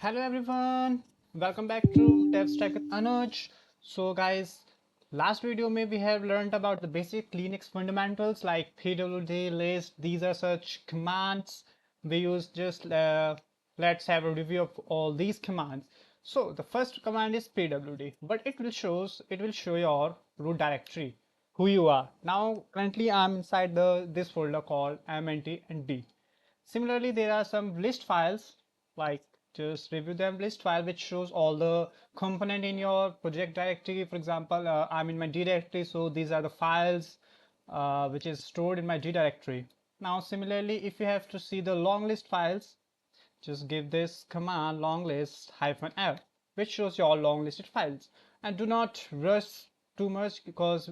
Hello everyone, welcome back to DevStack with Anuj. So guys, last video we have learned about the basic Linux fundamentals like pwd, list. These are such commands we use. Just let's have a review of all these commands. So the first command is pwd, but it will show your root directory, who you are. Now currently I'm inside this folder called mnt and d. Similarly, there are some list files, like just review them. List file which shows all the component in your project directory. For example, I'm in my D directory, so these are the files which is stored in my D directory. Now similarly, if you have to see the long list files, just give this command long list -f, which shows your long listed files. And do not rush too much, because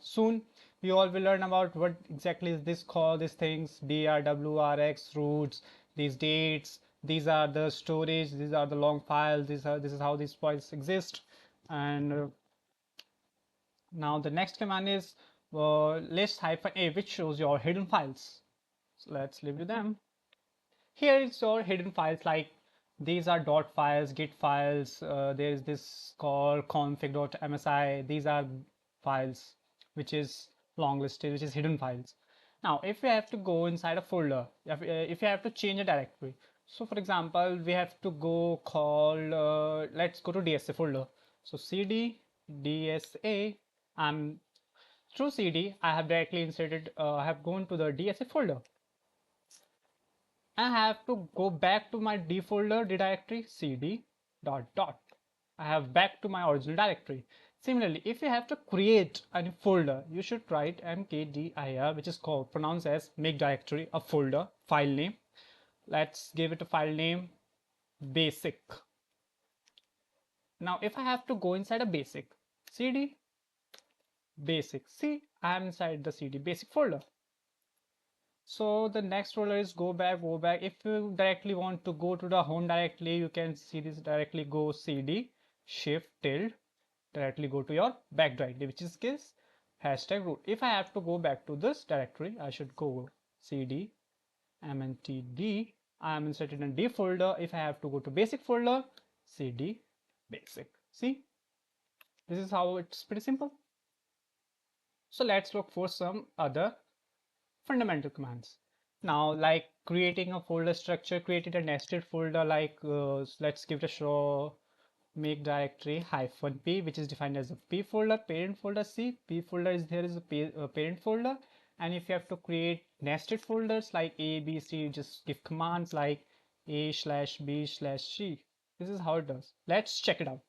soon we all will learn about what exactly is this called, these things, drwrx roots, these dates, these are the storage, these are the long files, this is how these files exist. And now the next command is list-a, which shows your hidden files. So let's review them. Here is your hidden files, like these are dot files, git files. There is this called config.msi. These are files which is long listed, which is hidden files. Now if we have to go inside a folder, if you have to change a directory, so for example we have to go call let's go to dsa folder. So cd dsa, and through cd I have directly inserted, I have gone to the dsa folder. I have to go back to my D folder, D directory, cd dot dot. I have back to my original directory. Similarly, if you have to create a folder, you should write mkdir, which is called pronounced as make directory, a folder, file name. Let's give it a file name basic. Now, if I have to go inside a basic, cd basic, see, I am inside the cd basic folder. So the next folder is go back. If you directly want to go to the home directly, you can see this directly go cd shift tilde, directly go to your back directory, which is this hashtag root. If I have to go back to this directory, I should go cd mntd. I am inserted in D folder. If I have to go to basic folder, cd basic. See, this is how it's pretty simple. So let's look for some other fundamental commands. Now, like creating a folder structure, created a nested folder, like let's give it a show make directory -p, which is defined as a p folder, parent folder. C, p folder is there is a parent folder. And if you have to create nested folders like a b c, just give commands like a/b/c. This is how it does. Let's check it out.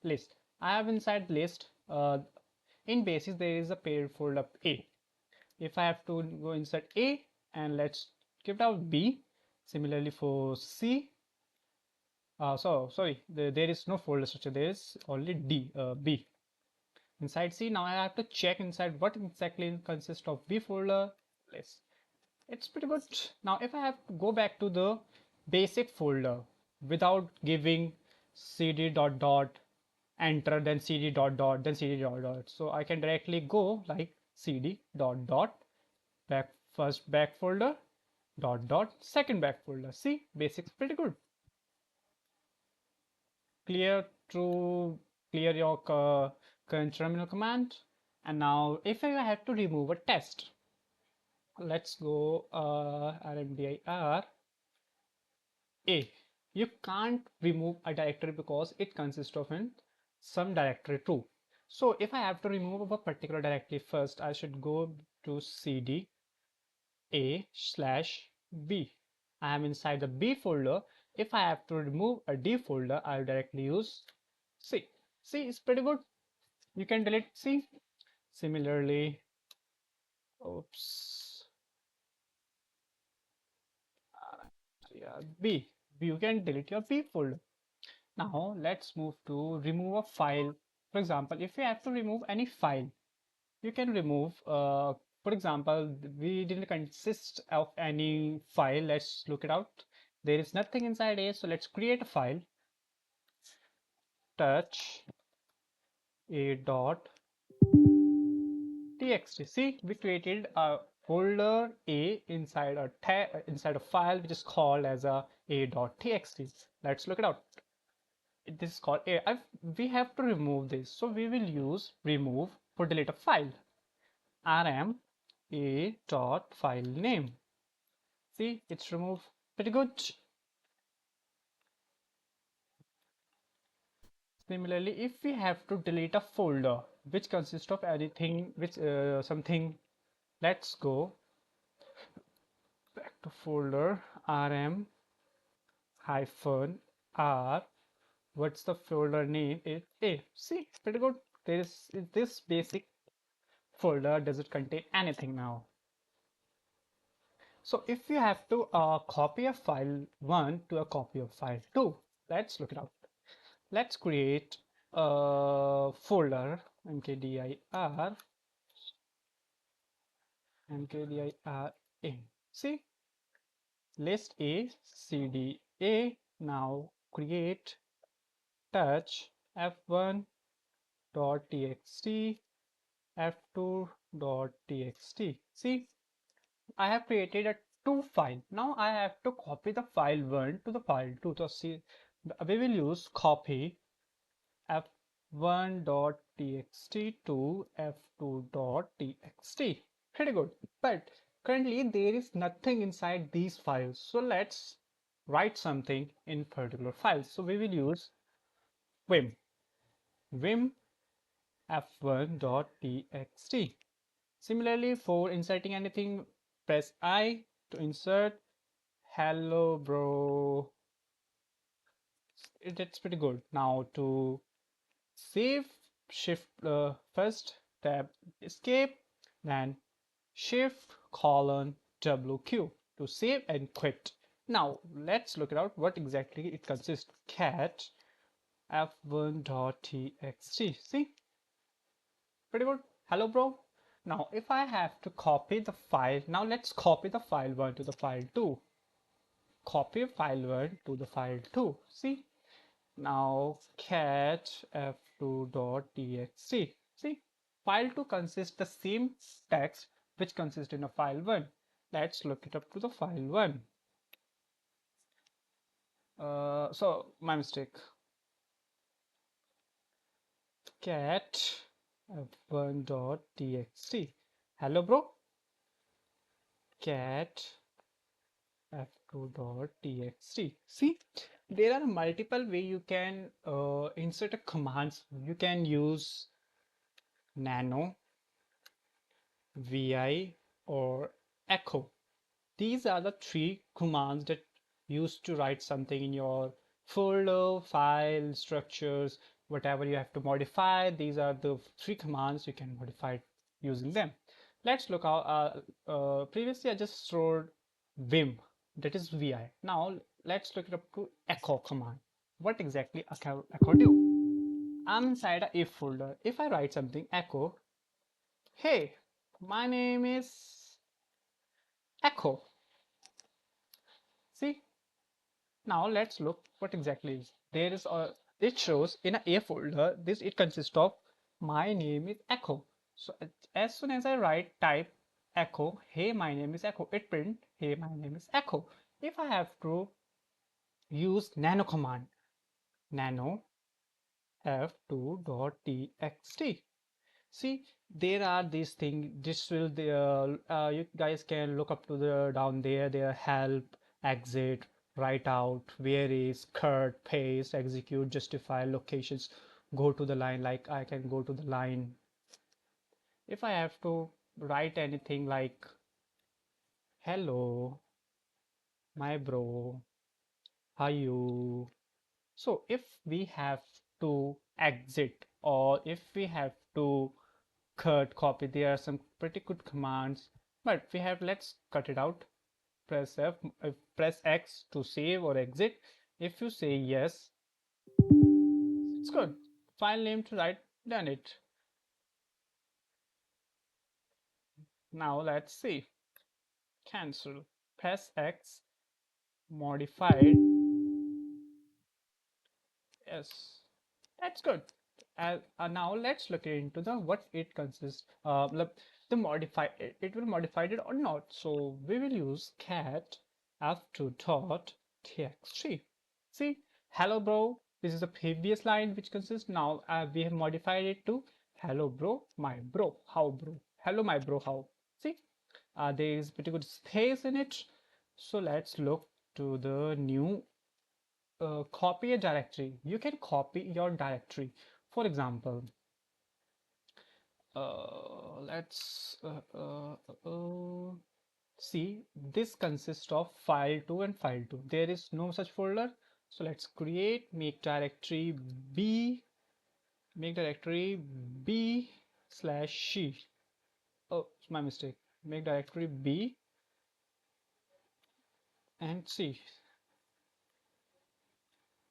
List, I have inside list, in basis there is a parent folder a. If I have to go insert A, and let's give it out B. Similarly for C, sorry, there is no folder structure, there is only B. Inside C, now I have to check inside what exactly consists of B folder list. It's pretty good. Now if I have to go back to the basic folder without giving cd dot dot enter, then cd dot dot, then cd dot dot, so I can directly go like cd dot dot back, first back folder dot dot second back folder. See, basics pretty good. Clear to clear your current terminal command. And now if I have to remove a test, let's go rmdir a. You can't remove a directory because it consists of some directory too. So if I have to remove a particular directory, first I should go to cd a/b. I am inside the B folder. If I have to remove a D folder, I'll directly use C. C is pretty good. You can delete C. Similarly, oops, yeah, B. You can delete your B folder. Now let's move to remove a file. For example, if you have to remove any file, you can remove, for example, we didn't consist of any file. Let's look it out. There is nothing inside A, so let's create a file. Touch a dot txt. See, we created folder A inside a file which is called as a.txt. Let's look it out. This is called A. We have to remove this, so we will use remove for delete a file. rm a dot file name. See, it's removed. Pretty good. Similarly, if we have to delete a folder which consists of anything, which something, let's go back to folder rm hyphen r. What's the folder name? Is A. See, pretty good. There is this basic folder doesn't contain anything now. So if you have to copy a file 1 to a copy of file 2, let's look it up. Let's create a folder mkdir in. See, list A, cd A. Now create touch f1.txt, f2.txt. See, I have created a two file. Now I have to copy the file 1 to the file 2. So see, we will use copy f1.txt to f2.txt. Pretty good. But currently there is nothing inside these files. So let's write something in particular files. So we will use vim f1.txt. Similarly, for inserting anything, press I to insert. Hello, bro. It's pretty good. Now to save, shift first tab escape, then shift colon WQ to save and quit. Now let's look it out what exactly it consists. Cat f1.txt. See, pretty good. Hello, bro. Now if I have to copy the file, now let's copy the file 1 to the file 2. Copy file 1 to the file 2. See, now cat f2.txt. See, file 2 consists the same text which consists in a file 1. Let's look it up to the file 1. So my mistake. Cat f1.txt. Hello, bro. Cat f2.txt. See, there are multiple way you can insert a commands. You can use nano, vi, or echo. These are the three commands that used to write something in your folder, file, structures, whatever you have to modify. These are the three commands you can modify using them. Let's look out. Previously, I just stored vim, that is vi. Now let's look it up to echo command. What exactly echo do? I'm inside a if folder. If I write something echo, hey, my name is Echo. See, now let's look what exactly is. There is a, it shows in a folder, this it consists of my name is Echo. So as soon as I write type Echo, hey my name is Echo, it print hey my name is Echo. If I have to use nano command, nano f2.txt. See, there are these things. This will you guys can look up to the down there. There help, exit, write out, where is, cut, paste, execute, justify, locations. Go to the line. Like I can go to the line. If I have to write anything like hello, my bro, how you? So if we have to exit or if we have to cut copy, there are some pretty good commands, but we have, let's cut it out. Press F, press X to save or exit. If you say yes, it's good. File name to write, done it. Now let's see, cancel, press X, modified, yes, that's good. Now let's look into the what it consists. the modify it will modify it or not. So we will use cat f2 dot txt. See, hello bro. This is the previous line which consists now we have modified it to hello bro, my bro, how bro, hello my bro, how. See, there is pretty good space in it. So let's look to the new copy a directory. You can copy your directory. For example, let's see, this consists of file2 and file2. There is no such folder. So let's create make directory b slash c. Oh, it's my mistake. Make directory b and c.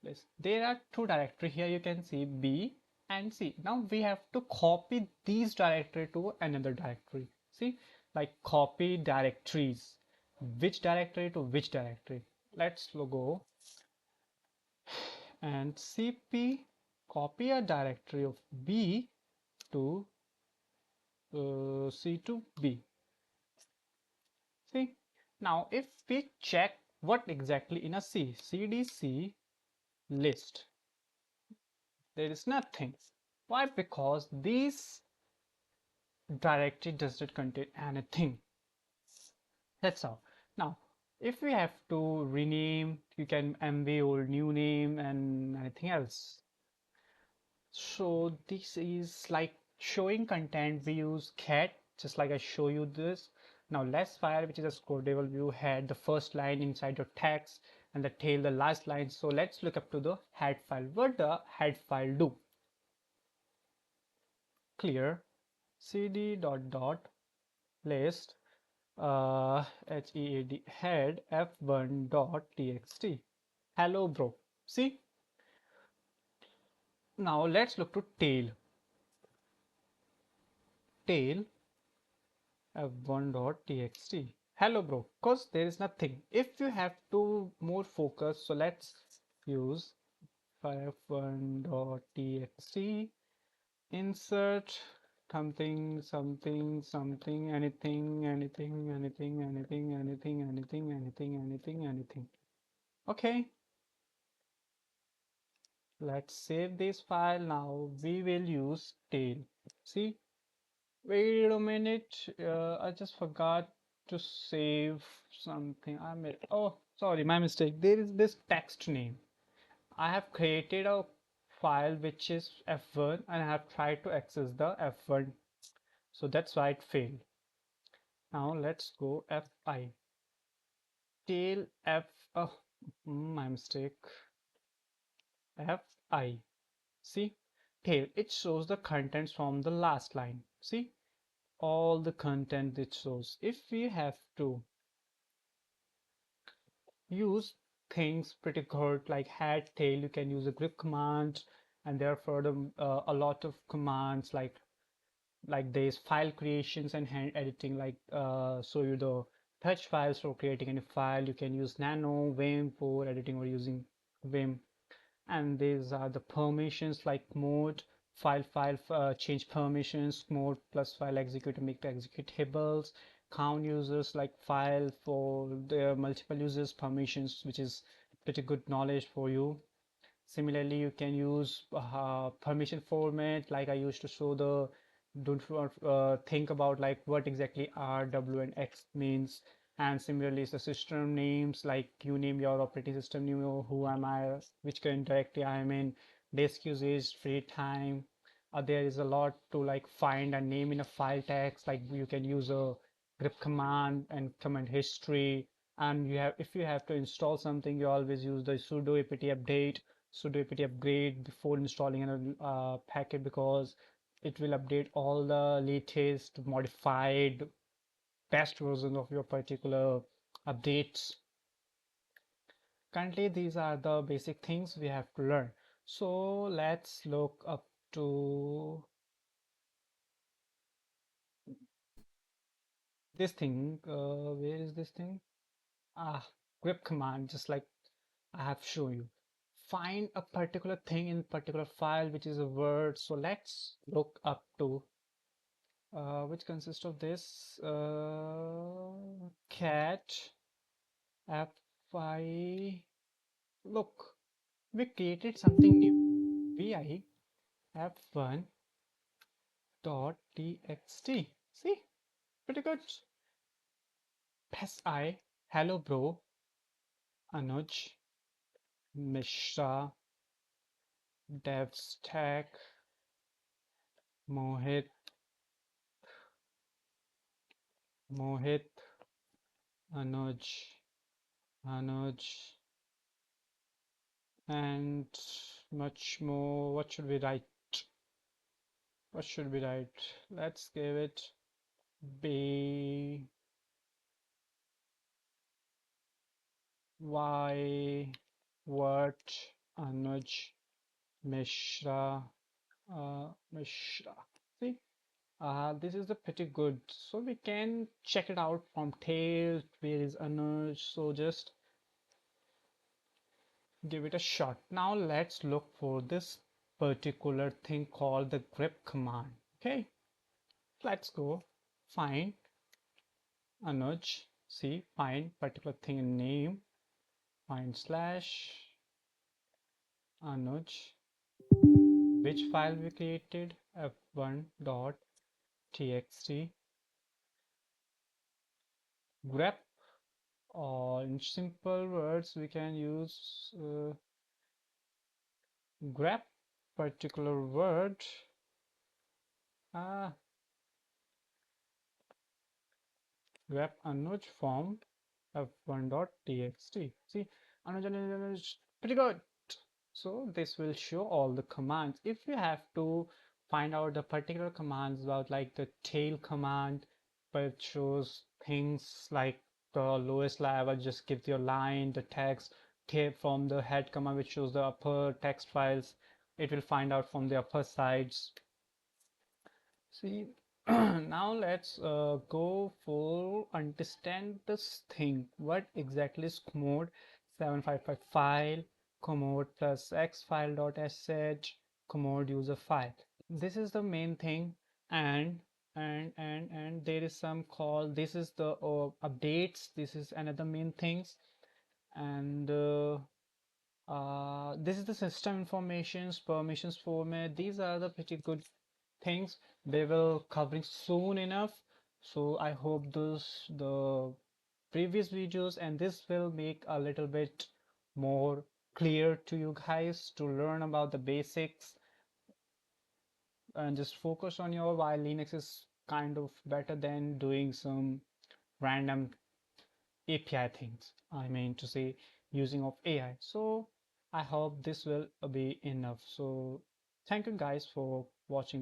Yes, there are two directories here. You can see B and C. Now we have to copy these directory to another directory. See, like copy directories. Which directory to which directory? Let's go and cp copy a directory of B to C to B. See, now if we check what exactly in a cdc list, there is nothing. Why? Because this directory does not contain anything. That's all. Now, if we have to rename, you can mv or new name and anything else. So this is like showing content. We use cat, just like I show you this. Now let's fire, which is a scrollable view, head the first line inside your text and the tail the last line. So let's look up to the head file. What the head file do? Clear cd dot dot list head f1 dot txt. Hello bro. See, now let's look to tail f1 dot txt. Hello bro, because there is nothing. If you have to more focus, so let's use f1 dot txt insert something something something anything anything anything anything anything anything anything anything anything. Okay, let's save this file. Now we will use tail. See, wait a minute, I just forgot to save something. I made, oh sorry, my mistake. There is this text name. I have created a file which is f1 and I have tried to access the f1, so that's why it failed. Now let's go fi tail f, oh, my mistake, fi. See, tail, it shows the contents from the last line. See, all the content it shows. If we have to use things pretty good like head, tail, you can use a grep command, and therefore a lot of commands like there's file creations and hand editing, like show you the touch files for creating any file. You can use nano, vim for editing or using vim. And these are the permissions like mode, file change permissions, mode plus file execute to make the executables, count users like file for the multiple users permissions, which is pretty good knowledge for you. Similarly, you can use permission format, like I used to show the, don't think about like what exactly R, W, and X means. And similarly, the system names, like you name your operating system, you know who am I, which current directory I am in, disk usage, free time. There is a lot to like find and name in a file text, like you can use a grep command and command history. And you have, if you have to install something, you always use the sudo apt update, sudo apt upgrade before installing a packet, because it will update all the latest modified best version of your particular updates. Currently, these are the basic things we have to learn. So let's look up to this thing. Where is this thing? Ah, grep command, just like I have shown you. Find a particular thing in particular file, which is a word. So let's look up to which consists of this cat fi. Look, we created something new. Vi f1 dot txt. See, pretty good. Si, hello bro, Anuj, Mishra, DevStack, Mohit, Mohit, Anuj, Anuj, and much more. What should we write? What should we write? Let's give it B Y what Anuj Mishra Mishra. See, this is a pretty good. So we can check it out from tail. Where is Anuj? So just give it a shot. Now let's look for this particular thing called the grep command. Okay, let's go find Anuj. See, find particular thing in name. Find slash Anuj. Which file we created? f1 dot txt grep, or in simple words we can use grep particular word uh, grep Anuj form f1.txt. See, Anuj, pretty good. So this will show all the commands. If you have to find out the particular commands about like the tail command, but it shows things like the lowest level, just give your line, the text, from the head command, which shows the upper text files. It will find out from the upper sides. See, now let's go for understand this thing. What exactly is commode 755 file, commode plus x file dot sh, commode user file? This is the main thing, and there is some call. This is the updates. This is another main things, and this is the system informations, permissions format. These are the pretty good things. They will covering soon enough. So I hope the previous videos and this will make a little bit more clear to you guys to learn about the basics and just focus on your why Linux is kind of better than doing some random API things. I mean to say using of AI. So I hope this will be enough. So thank you guys for watching.